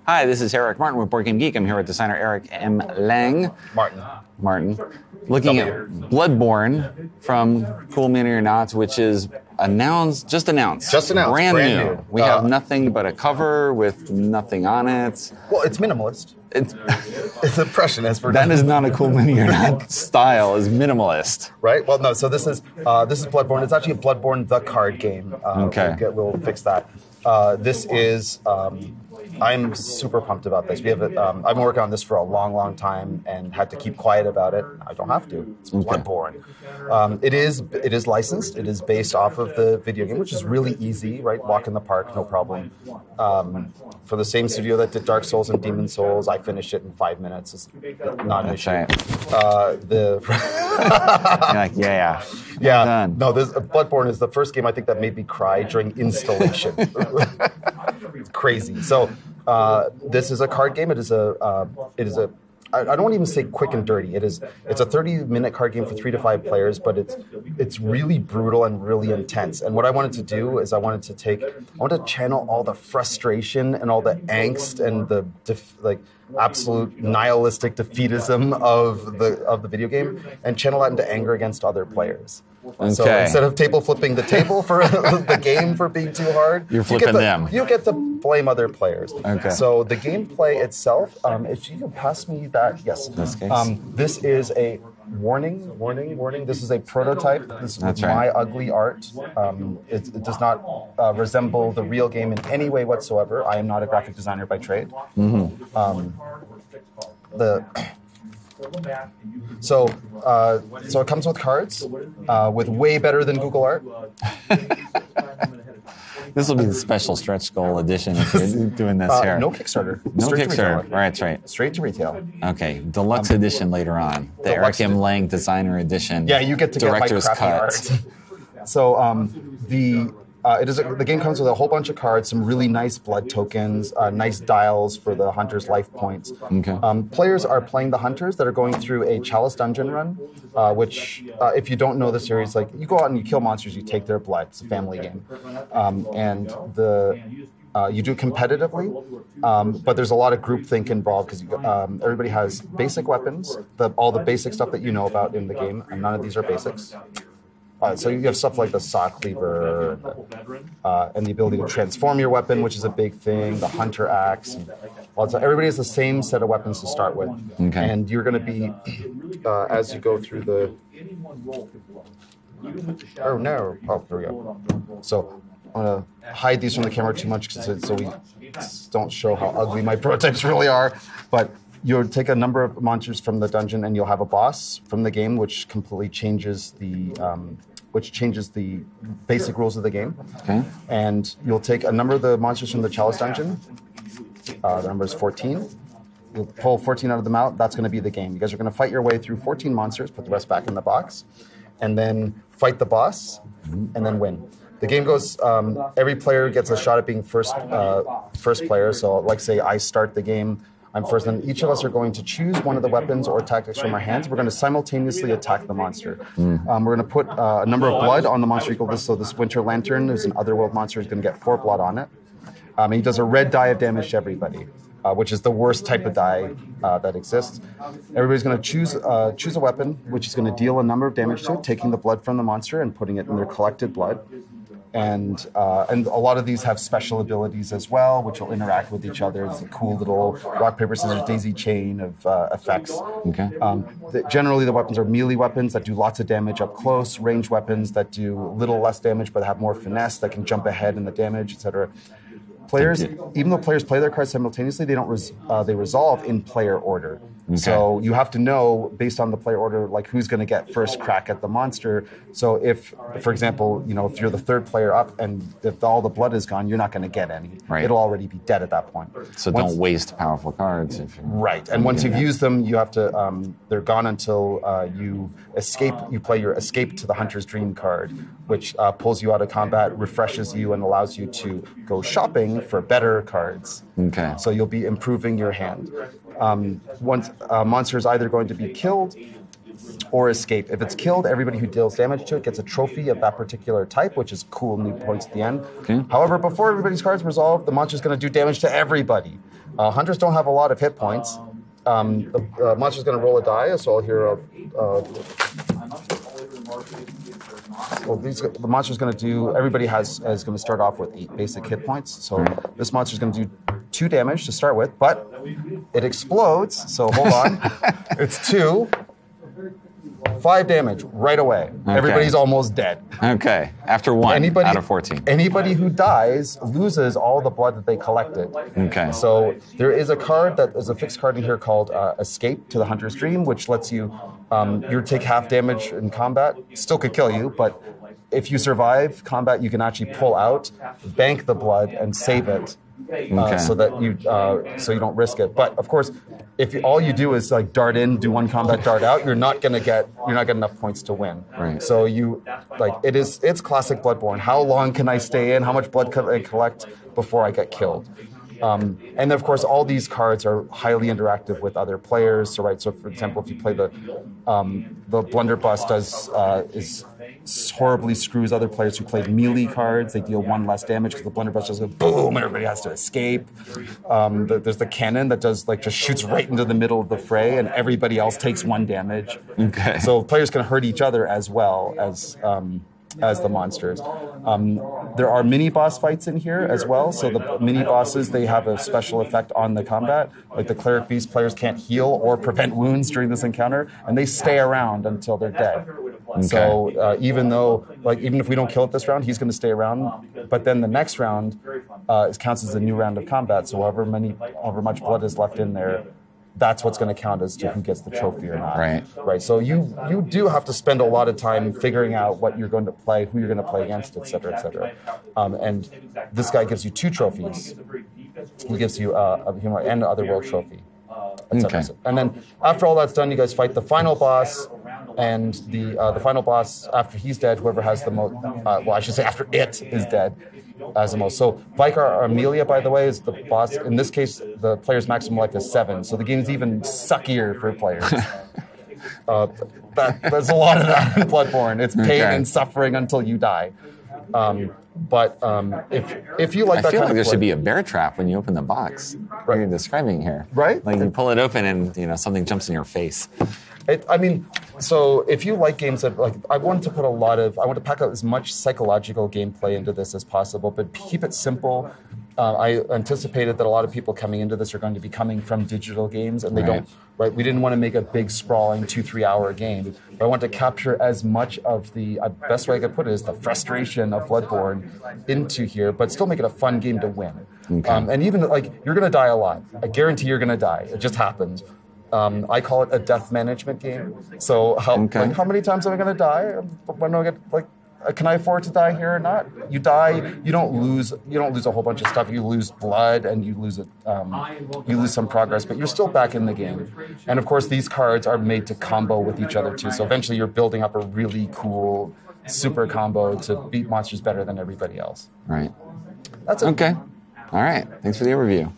Hi, this is Eric Martin with BoardGameGeek. I'm here with designer Eric M. Lang. Martin. Looking at Bloodborne from Cool Mini or Not, which is just announced. Brand new. We have nothing but a cover with nothing on it. Well, it's minimalist. It's impressionist. That is not a Cool Mini or Not style. Is minimalist. Right. Well, no. So this is Bloodborne. It's actually a Bloodborne the card game. Okay. We'll fix that. This is. I'm super pumped about this. We have it. I've been working on this for a long, long time and had to keep quiet about it. I don't have to. It's Bloodborne. It is licensed. It is based off of the video game, which is really easy, right? Walk in the park, no problem. For the same studio that did Dark Souls and Demon Souls, I finished it in 5 minutes. It's not an issue. Right. You're like, yeah. Done. No, Bloodborne is the first game I think that made me cry during installation. It's crazy. So this is a card game. It is a. I don't want to even say quick and dirty. It's a 30-minute card game for 3 to 5 players, but it's really brutal and really intense. And what I wanted to do is I wanted to channel all the frustration and all the angst and the absolute nihilistic defeatism of the video game and channel that into anger against other players. Okay. So instead of table flipping the table for the game for being too hard, you're flipping them. You get to blame other players. Okay. So the gameplay itself, if you can pass me that, yes. This case. This is a warning. This is a prototype. This is my ugly art. It does not resemble the real game in any way whatsoever. I am not a graphic designer by trade. Mm-hmm. So it comes with cards, with way better than Google Art. This will be the special stretch goal edition if you're doing this here. No Kickstarter. No Straight Kickstarter. To Right, that's right. Straight to retail. Okay, deluxe edition later on. The Eric M. Lang designer edition. Yeah, you get to director's get my crappy art. So the game comes with a whole bunch of cards, some really nice blood tokens, nice dials for the hunter's life points. Okay. Players are playing the hunters that are going through a Chalice dungeon run, which, if you don't know the series, like you go out and you kill monsters, you take their blood. It's a family game, you do it competitively, but there's a lot of groupthink involved because everybody has basic weapons, all the basic stuff that you know about in the game, and none of these are basics. So you have stuff like the saw cleaver and the ability to transform your weapon, which is a big thing, the hunter axe. Everybody has the same set of weapons to start with. Okay. And you're going to be, as you go through the... Oh, no. Oh, there we go. So I'm going to hide these from the camera too much so we don't show how ugly my prototypes really are. But you'll take a number of monsters from the dungeon, and you'll have a boss from the game, which completely changes the basic rules of the game. Okay. And you'll take a number of the monsters from the Chalice dungeon. The number is 14. You'll pull 14 out of them out. That's going to be the game. You guys are going to fight your way through 14 monsters, put the rest back in the box, and then fight the boss, and then win. The game goes, every player gets a shot at being first player. So like say I start the game, I'm first, and each of us are going to choose one of the weapons or tactics from our hands. We're going to simultaneously attack the monster. We're going to put a number of blood on the monster equal to this. So this Winter Lantern is an Otherworld monster. He's going to get 4 blood on it. And he does a red die of damage to everybody, which is the worst type of die that exists. Everybody's going to choose a weapon, which is going to deal a number of damage to it, taking the blood from the monster and putting it in their collected blood. And a lot of these have special abilities as well, which will interact with each other. It's a cool little rock, paper, scissors, daisy chain of effects. Okay. Generally, the weapons are melee weapons that do lots of damage up close, range weapons that do a little less damage but have more finesse, that can jump ahead in the damage, etc. Players, even though players play their cards simultaneously, they don't they resolve in player order. Okay. So you have to know, based on the player order, like who's going to get first crack at the monster. So if, for example, if you're the third player up and if all the blood is gone, you're not going to get any. Right. It'll already be dead at that point. So don't waste powerful cards. Right. And once you've used them, you have to. They're gone until you escape. You play your Escape to the Hunter's Dream card, which pulls you out of combat, refreshes you, and allows you to go shopping for better cards. Okay. So you'll be improving your hand. Once a monster is either going to be killed or escape. If it's killed, everybody who deals damage to it gets a trophy of that particular type, which is cool new points at the end. Okay. However, before everybody's cards resolve, the monster's going to do damage to everybody. Hunters don't have a lot of hit points. The monster's going to roll a die, so I'll hear the monster's going to do. Everybody is going to start off with 8 basic hit points. So this monster's going to do 2 damage to start with, but it explodes. So hold on, it's 2. 5 damage right away. Okay. Everybody's almost dead. Okay, after 1 out of 14. Anybody who dies loses all the blood that they collected. Okay. So there is a card that is a fixed card in here called Escape to the Hunter's Dream, which lets you you take half damage in combat. Still could kill you, but if you survive combat, you can actually pull out, bank the blood, and save it. So that you don't risk it. But of course, if all you do is like dart in, do 1 combat, dart out, you're not gonna get enough points to win. Right. So it's classic Bloodborne. How long can I stay in? How much blood can I collect before I get killed? And of course, all these cards are highly interactive with other players. So for example, if you play the Blunderbuss is horribly screws other players who played melee cards. They deal 1 less damage because the Blunderbuss does a boom, and everybody has to escape. There's the cannon that does just shoots right into the middle of the fray, and everybody else takes 1 damage. Okay. So players can hurt each other as well as the monsters. There are mini boss fights in here as well. So the mini bosses, they have a special effect on the combat. Like the Cleric Beast players can't heal or prevent wounds during this encounter, and they stay around until they're dead. Okay. So even if we don't kill it this round, he's going to stay around. But then the next round counts as a new round of combat. So however much blood is left in there, that's what's going to count as to who gets the trophy or not. Right. So you do have to spend a lot of time figuring out what you're going to play, who you're going to play against, et cetera, et cetera. And this guy gives you 2 trophies. He gives you a Humor and Otherworld trophy. Okay. And then after all that's done, you guys fight the final boss. And the final boss, after he's dead, whoever has the most, after it is dead, has the most. So Vicar Amelia, by the way, is the boss. In this case, the player's maximum life is 7. So the game's even suckier for players. There's a lot of that in Bloodborne. It's pain and suffering until you die. But if you like that kind of I feel like there should be a bear trap when you open the box. Right. You're describing here. Right. Like you pull it open and something jumps in your face. So if you like games that I want to pack out as much psychological gameplay into this as possible, but keep it simple. I anticipated that a lot of people coming into this are going to be coming from digital games, and they don't. Right, we didn't want to make a big sprawling 2-3 hour game. But I want to capture as much of the best way I could put it is the frustration of Bloodborne into here, but still make it a fun game to win. Okay. And even you're going to die a lot. I guarantee you're going to die. It just happens. I call it a death management game. So how many times am I going to die? When do I get can I afford to die here or not? You die. You don't lose a whole bunch of stuff. You lose blood and you lose some progress, but you're still back in the game. And of course, these cards are made to combo with each other too. So eventually, you're building up a really cool super combo to beat monsters better than everybody else. Right. That's it. Okay. All right. Thanks for the overview.